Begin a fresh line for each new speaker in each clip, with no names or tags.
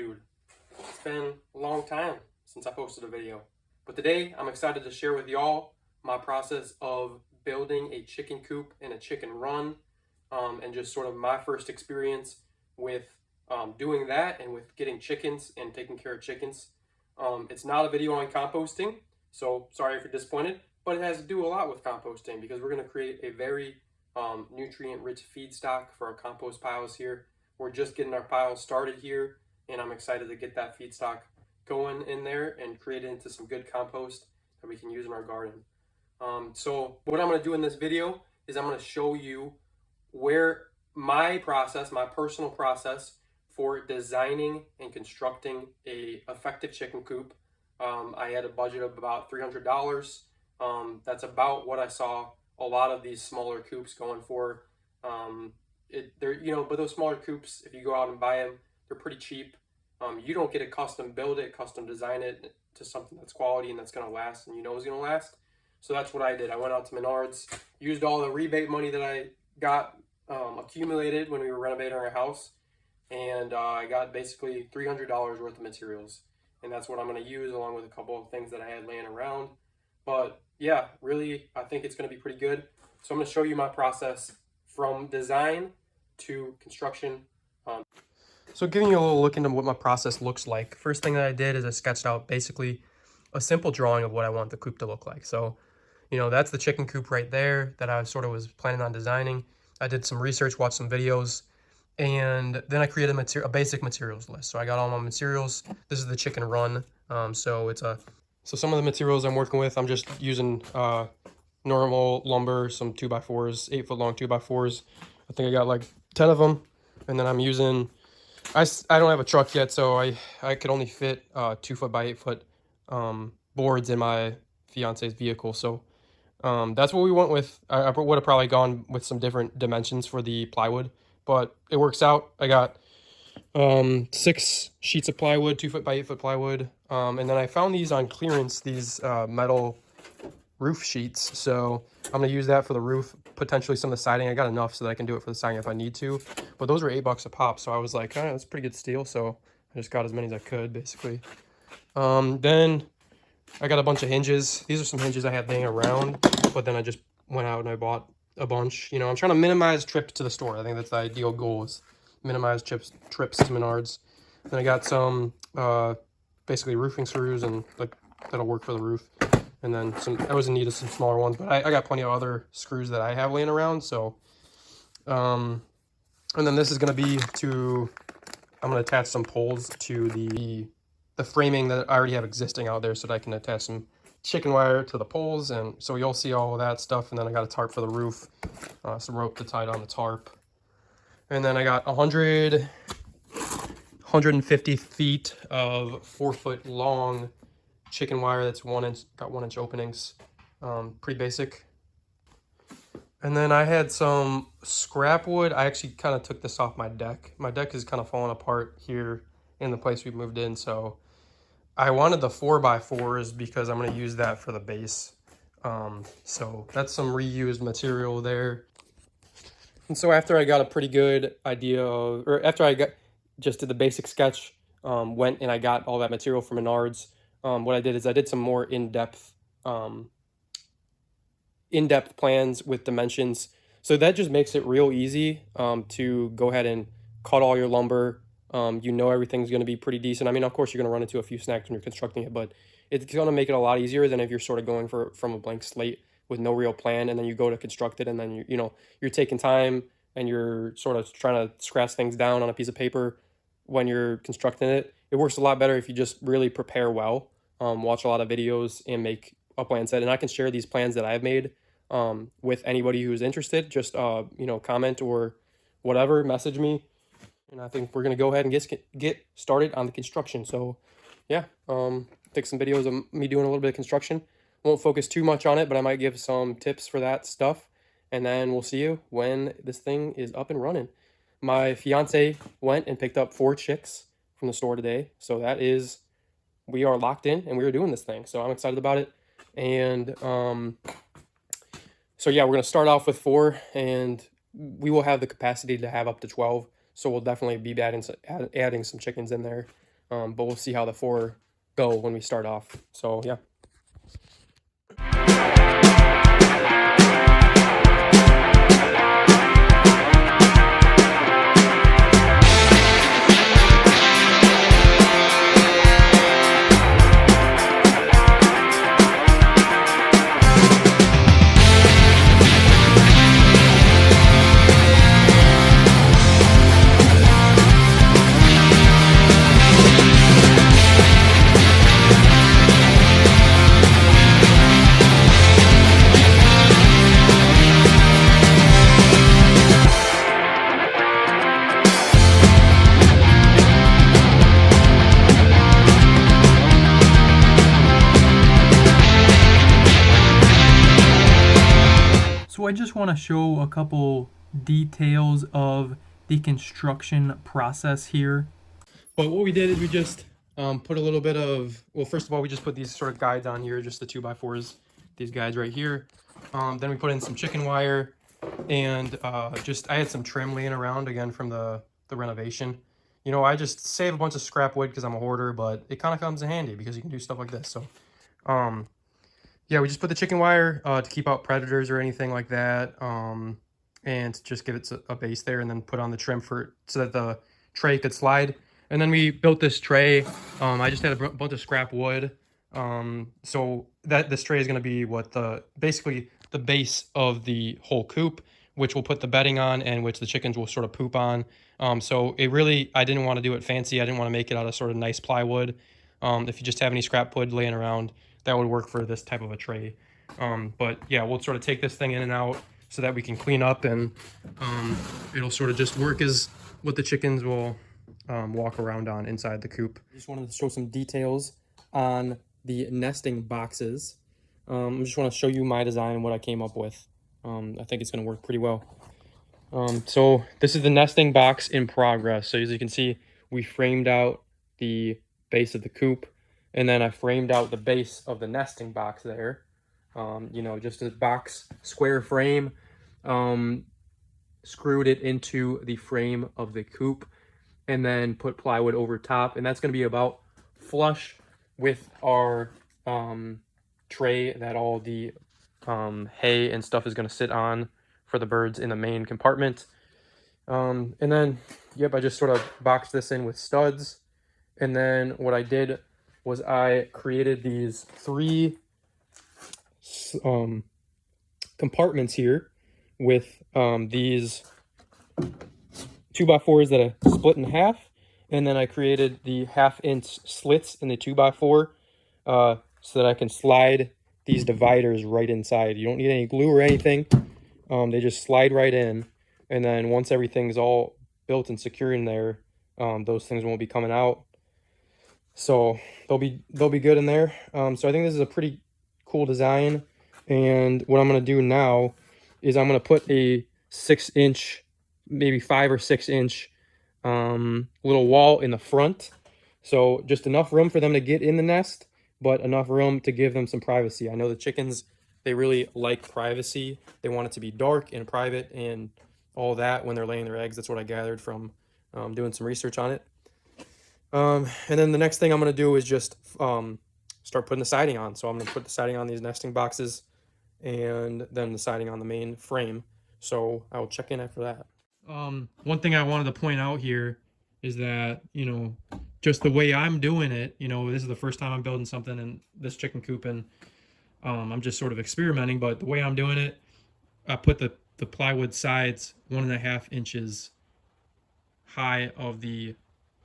Dude, it's been a long time since I posted a video, but today I'm excited to share with y'all my process of building a chicken coop and a chicken run, and just sort of my first experience with doing that and with getting chickens and taking care of chickens. It's not a video on composting, so sorry if you're disappointed, but it has to do a lot with composting because we're going to create a very nutrient-rich feedstock for our compost piles here. We're just getting our piles started here, and I'm excited to get that feedstock going in there and create it into some good compost that we can use in our garden. So what I'm going to do in this video is I'm going to show you where my process, my personal process for designing and constructing a effective chicken coop. I had a budget of about $300. That's about what I saw a lot of these smaller coops going for. But those smaller coops, if you go out and buy them, they're pretty cheap. You don't get to custom build it, custom design it to something that's quality and that's going to last and you know is going to last. So that's what I did. I went out to Menards, used all the rebate money that I got accumulated when we were renovating our house, and I got basically $300 worth of materials. And that's what I'm going to use along with a couple of things that I had laying around. But yeah, really, I think it's going to be pretty good. So I'm going to show you my process from design to construction. So giving you a little look into what my process looks like. First thing that I did is I sketched out basically a simple drawing of what I want the coop to look like. So, that's the chicken coop right there that I sort of was planning on designing. I did some research, watched some videos, and then I created a basic materials list. So I got all my materials. This is the chicken run. So some of the materials I'm working with, I'm just using normal lumber, some 2x4s, 8-foot long 2x4s. I think I got like 10 of them. And then I'm using, I don't have a truck yet, so I could only fit 2-foot by 8-foot boards in my fiance's vehicle. So that's what we went with. I would have probably gone with some different dimensions for the plywood, but it works out. I got 6 sheets of plywood, 2-foot by 8-foot plywood. And then I found these on clearance, these metal roof sheets. So I'm gonna use that for the roof, potentially some of the siding. I got enough so that I can do it for the siding if I need to. But those were $8 a pop, so I was like, that's a pretty good steal. So I just got as many as I could, basically. Then I got a bunch of hinges. These are some hinges I had laying around, but then I just went out and I bought a bunch. I'm trying to minimize trips to the store. I think that's the ideal goal, is minimize trips to Menards. Then I got some basically roofing screws, and like that'll work for the roof. And then I was in need of some smaller ones, but I got plenty of other screws that I have laying around. So, and then this is going to be I'm going to attach some poles to the framing that I already have existing out there so that I can attach some chicken wire to the poles. And so you'll see all of that stuff. And then I got a tarp for the roof, some rope to tie down the tarp. And then I got 150 feet of 4-foot long chicken wire that's 1 inch, got 1 inch openings. Pretty basic. And then I had some scrap wood. I actually kind of took this off my deck. My deck is kind of falling apart here in the place we moved in, so I wanted the 4x4s because I'm going to use that for the base. So that's some reused material there. And so after I got a pretty good idea of, or after I just did the basic sketch, went and I got all that material from Menards. What I did is I did some more in-depth plans with dimensions. So that just makes it real easy to go ahead and cut all your lumber. Everything's going to be pretty decent. I mean, of course, you're going to run into a few snags when you're constructing it, but it's going to make it a lot easier than if you're sort of going from a blank slate with no real plan, and then you go to construct it, and then you're taking time and you're sort of trying to scratch things down on a piece of paper when you're constructing it. It works a lot better if you just really prepare well, watch a lot of videos, and make a plan set. And I can share these plans that I've made with anybody who's interested. Just comment or whatever, message me. And I think we're going to go ahead and get started on the construction. So, yeah, take some videos of me doing a little bit of construction. Won't focus too much on it, but I might give some tips for that stuff. And then we'll see you when this thing is up and running. My fiance went and picked up 4 chicks from the store today. So we are locked in and we are doing this thing. So I'm excited about it. And so, yeah, we're going to start off with 4, and we will have the capacity to have up to 12. So we'll definitely be adding some chickens in there. but we'll see how the 4 go when we start off. So yeah. So I just want to show a couple details of the construction process here. But what we did is we just put a little bit of, well, first of all, we just put these sort of guides on here, just the 2x4s, these guides right here. Then we put in some chicken wire, and I had some trim laying around again from the renovation. You know, I just save a bunch of scrap wood because I'm a hoarder, but it kind of comes in handy because you can do stuff like this. So yeah, we just put the chicken wire to keep out predators or anything like that, and just give it a base there, and then put on the trim so that the tray could slide. And then we built this tray. I just had a bunch of scrap wood, so that this tray is going to be basically the base of the whole coop, which we'll put the bedding on and which the chickens will sort of poop on. So I didn't want to do it fancy. I didn't want to make it out of sort of nice plywood. If you just have any scrap wood laying around, that would work for this type of a tray. But yeah, we'll sort of take this thing in and out so that we can clean up, and it'll sort of just work as what the chickens will walk around on inside the coop. I just wanted to show some details on the nesting boxes. I just want to show you my design and what I came up with. I think it's going to work pretty well. So this is the nesting box in progress. So as you can see, we framed out the base of the coop, and then I framed out the base of the nesting box there. You know, just a box square frame, screwed it into the frame of the coop, and then put plywood over top. And that's going to be about flush with our tray that all the hay and stuff is going to sit on for the birds in the main compartment. And then, yep, I just sort of boxed this in with studs. And then what I did was I created these 3 compartments here with these 2x4s that I split in half, and then I created the 1/2-inch slits in the 2x4 so that I can slide these dividers right inside. You don't need any glue or anything. They just slide right in, and then once everything's all built and secure in there, those things won't be coming out. So they'll be good in there. So I think this is a pretty cool design, and what I'm going to do now is I'm going to put a 6-inch, maybe 5 or 6-inch little wall in the front. So just enough room for them to get in the nest, but enough room to give them some privacy. I know the chickens, they really like privacy. They want it to be dark and private and all that when they're laying their eggs. That's what I gathered from doing some research on it. And then the next thing I'm going to do is just start putting the siding on. So I'm going to put the siding on these nesting boxes, and then the siding on the main frame. So I will check in after that. One thing I wanted to point out here is that, you know, just the way I'm doing it, you know, this is the first time I'm building something in this chicken coop, and I'm just sort of experimenting, but the way I'm doing it, I put the plywood sides 1.5 inches high of the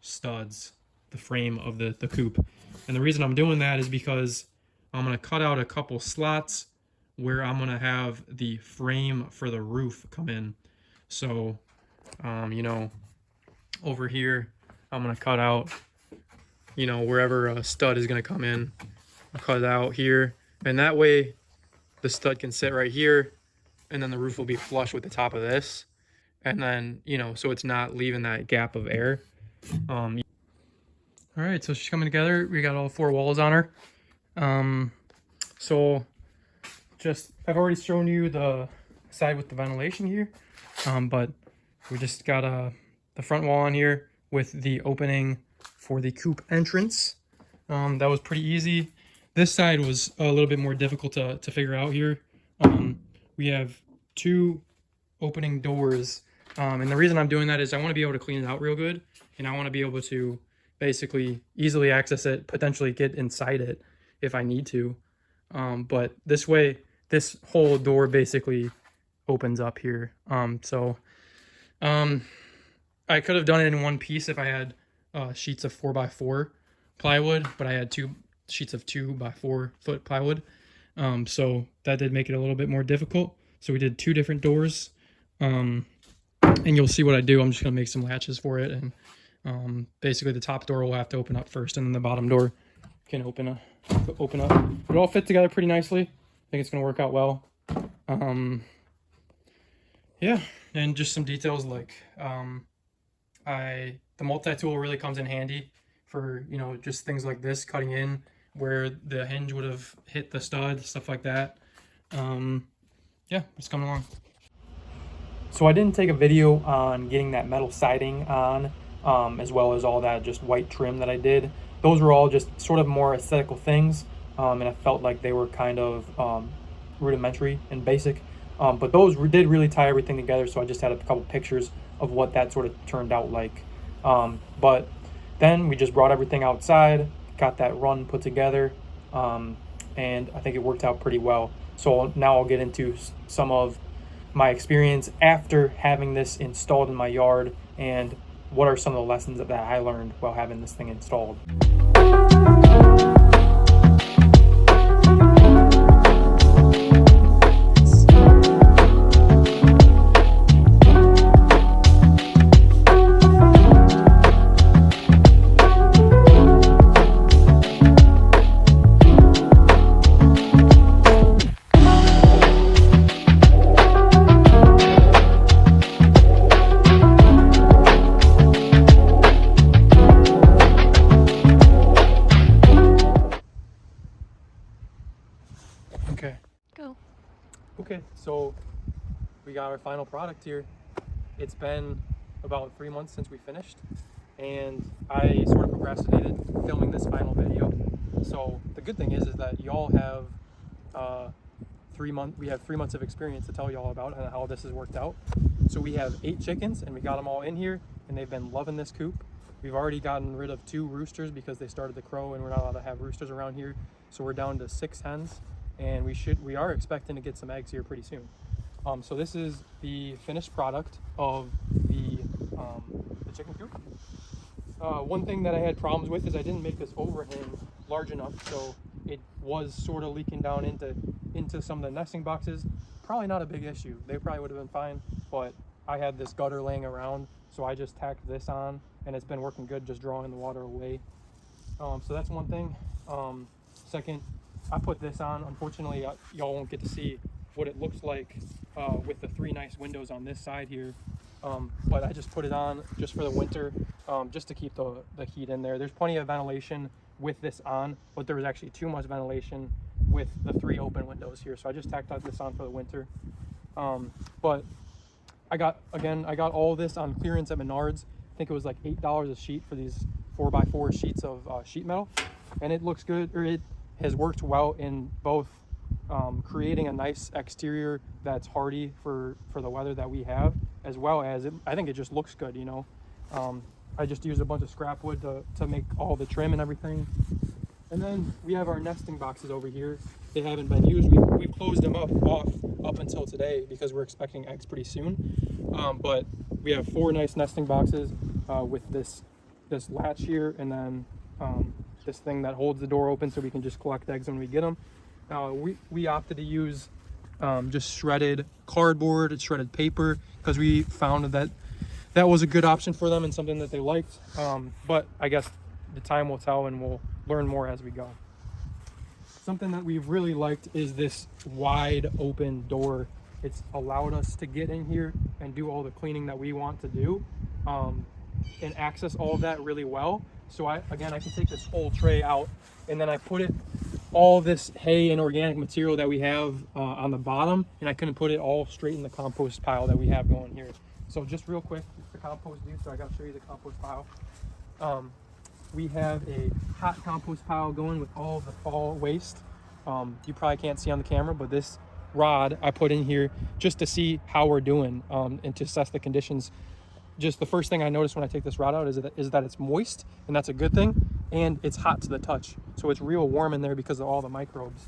studs, the frame of the coop. And the reason I'm doing that is because I'm going to cut out a couple slots where I'm going to have the frame for the roof come in. So, you know, over here, I'm going to cut out, you know, wherever a stud is going to come in. I'll cut it out here, and that way the stud can sit right here, and then the roof will be flush with the top of this. And then, you know, so it's not leaving that gap of air. All right, so she's coming together. We got all 4 walls on her. So just, I've already shown you the side with the ventilation here, but we just got the front wall on here with the opening for the Coop entrance. That was pretty easy. This side was a little bit more difficult to figure out here. We have 2 opening doors, and the reason I'm doing that is I want to be able to clean it out real good, and I want to be able to basically easily access it, potentially get inside it if I need to. But this way, this whole door basically opens up here. I could have done it in one piece if I had sheets of 4x4 plywood, but I had 2 sheets of 2x4 foot plywood. So that did make it a little bit more difficult. So we did 2 different doors. And you'll see what I do. I'm just going to make some latches for it. And basically the top door will have to open up first, and then the bottom door can open up. It all fit together pretty nicely. I think it's going to work out well. Yeah, and just some details like the multi-tool really comes in handy for, you know, just things like this, cutting in where the hinge would have hit the stud, stuff like that. Yeah, it's coming along. So I didn't take a video on getting that metal siding on, as well as all that just white trim that I did. Those were all just sort of more aesthetical things, and I felt like they were kind of rudimentary and basic. But those did really tie everything together, so I just had a couple pictures of what that sort of turned out like. But then we just brought everything outside, got that run put together, and I think it worked out pretty well. So now I'll get into some of my experience after having this installed in my yard, and what are some of the lessons that I learned while having this thing installed. Okay, so we got our final product here. It's been about 3 months since we finished, and I sort of procrastinated filming this final video. So the good thing is that y'all have 3 months of experience to tell y'all about and how this has worked out. So we have 8 chickens, and we got them all in here, and they've been loving this coop. We've already gotten rid of 2 roosters because they started to crow, and we're not allowed to have roosters around here. So we're down to 6 hens. And we are expecting to get some eggs here pretty soon. So this is the finished product of the chicken coop. One thing that I had problems with is I didn't make this overhang large enough, so it was sort of leaking down into some of the nesting boxes. Probably not a big issue. They probably would have been fine, but I had this gutter laying around, so I just tacked this on, and it's been working good, just drawing the water away. So that's one thing. Second, I put this on. Unfortunately, y'all won't get to see what it looks like with the 3 nice windows on this side here. But I just put it on just for the winter, just to keep the heat in there. There's plenty of ventilation with this on, but there was actually too much ventilation with the 3 open windows here. So I just tacked this on for the winter. But I got all this on clearance at Menards. I think it was like $8 a sheet for these 4x4 sheets of sheet metal. And it looks good, or it has worked well in both creating a nice exterior that's hardy for the weather that we have, as well as I think it just looks good, you know. I just used a bunch of scrap wood to make all the trim and everything. And then we have our nesting boxes over here. They haven't been used. We've closed them up until today because we're expecting eggs pretty soon. But we have 4 nice nesting boxes with this latch here, and then this thing that holds the door open so we can just collect eggs when we get them. We opted to use just shredded cardboard and shredded paper because we found that was a good option for them and something that they liked. But I guess the time will tell, and we'll learn more as we go. Something that we've really liked is this wide open door. It's allowed us to get in here and do all the cleaning that we want to do, and access all of that really well. So I can take this whole tray out, and then I put all this hay and organic material that we have on the bottom, and I couldn't put it all straight in the compost pile that we have going here. So just real quick, the compost dude, so I gotta show you the compost pile. we have a hot compost pile going with all of the fall waste. You probably can't see on the camera, but this rod I put in here just to see how we're doing and to assess the conditions. Just the first thing I noticed when I take this rod out is that it's moist, and that's a good thing, and it's hot to the touch. So it's real warm in there because of all the microbes.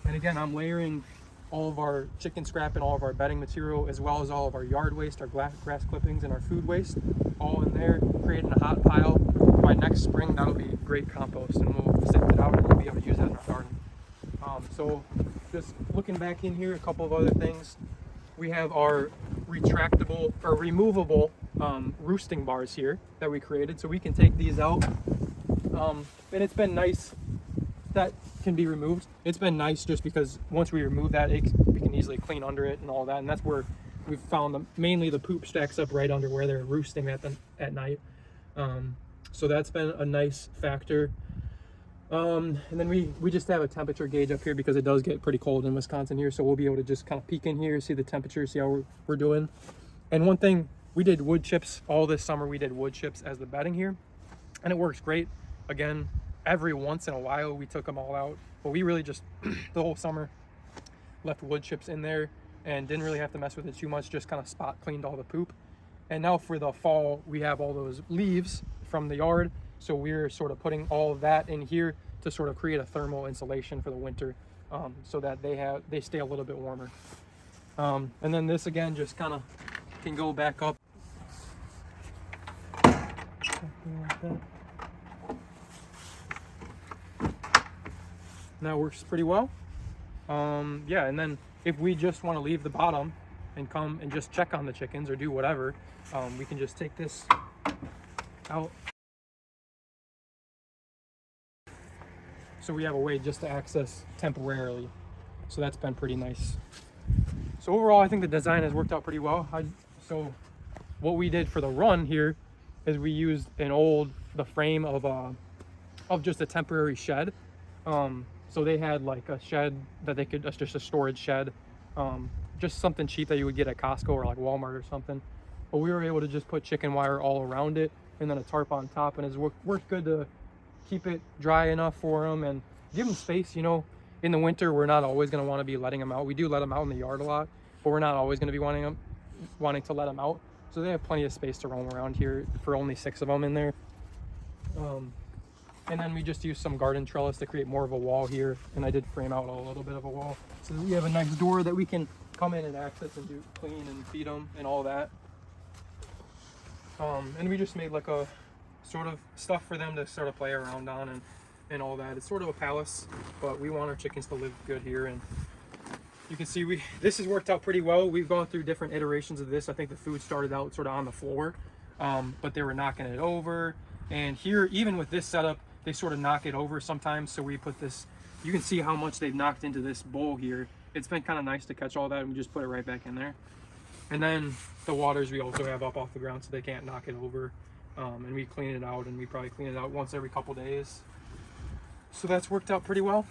And again, I'm layering all of our chicken scrap and all of our bedding material, as well as all of our yard waste, our grass clippings, and our food waste, all in there, creating a hot pile. By next spring, that'll be great compost, and we'll sift it out and we'll be able to use that in our garden. So just looking back in here, a couple of other things. We have our retractable or removable roosting bars here that we created, so we can take these out. And it's been nice that can be removed. It's been nice just because once we remove that, we can easily clean under it and all that. And that's where we've found mainly the poop stacks up right under where they're roosting at night. So that's been a nice factor. And then we just have a temperature gauge up here because it does get pretty cold in Wisconsin here. So we'll be able to just kind of peek in here, see the temperature, see how we're doing. And one thing, we did wood chips all this summer. We did wood chips as the bedding here, and it works great. Again, every once in a while we took them all out, but we really just the whole summer left wood chips in there and didn't really have to mess with it too much, just kind of spot cleaned all the poop. And now for the fall, we have all those leaves from the yard, so we're sort of putting all of that in here to sort of create a thermal insulation for the winter, so that they stay a little bit warmer. And then this again just kind of can go back up like that. And that works pretty well. Yeah, and then if we just want to leave the bottom and come and just check on the chickens or do whatever, we can just take this out. So we have a way just to access temporarily. So that's been pretty nice. So overall, I think the design has worked out pretty well. So what we did for the run here is we used the frame of just a temporary shed. So they had like a shed that they could, just a storage shed, just something cheap that you would get at Costco or like Walmart or something. But we were able to just put chicken wire all around it and then a tarp on top, and it's worked good to keep it dry enough for them and give them space. You know, in the winter, we're not always going to want to be letting them out. We do let them out in the yard a lot, but we're not always going to be wanting to let them out. So they have plenty of space to roam around here for only 6 of them in there. And then we just used some garden trellis to create more of a wall here, and I did frame out a little bit of a wall so that we have a nice door that we can come in and access and do clean and feed them and all that. And we just made like a sort of stuff for them to sort of play around on and all that. It's sort of a palace, but we want our chickens to live good here. And you can see this has worked out pretty well. We've gone through different iterations of this. I think the food started out sort of on the floor, but they were knocking it over. And here, even with this setup, they sort of knock it over sometimes. So we put this, you can see how much they've knocked into this bowl here. It's been kind of nice to catch all that, and we just put it right back in there. And then the waters we also have up off the ground so they can't knock it over. And we clean it out, and we probably clean it out once every couple days. So that's worked out pretty well.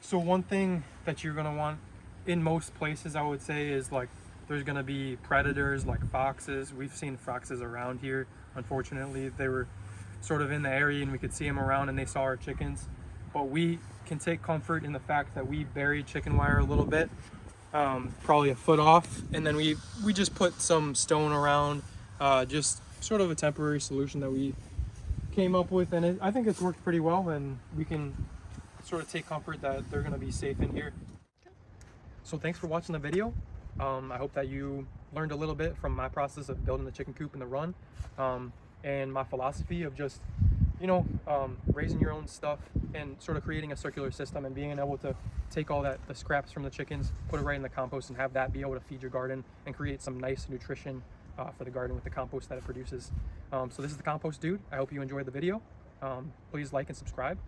So one thing that you're gonna want in most places, I would say, is like there's gonna be predators like foxes. We've seen foxes around here. Unfortunately, they were sort of in the area and we could see them around and they saw our chickens. But we can take comfort in the fact that we buried chicken wire a little bit, probably a foot off, and then we just put some stone around, just sort of a temporary solution that we came up with, and I think it's worked pretty well, and we can sort of take comfort that they're going to be safe in here. So thanks for watching the video. I hope that you learned a little bit from my process of building the chicken coop and the run, and my philosophy of just, you know, raising your own stuff and sort of creating a circular system and being able to take all the scraps from the chickens, put it right in the compost, and have that be able to feed your garden and create some nice nutrition for the garden with the compost that it produces. So this is the Compost Dude. I hope you enjoyed the video. Please like and subscribe.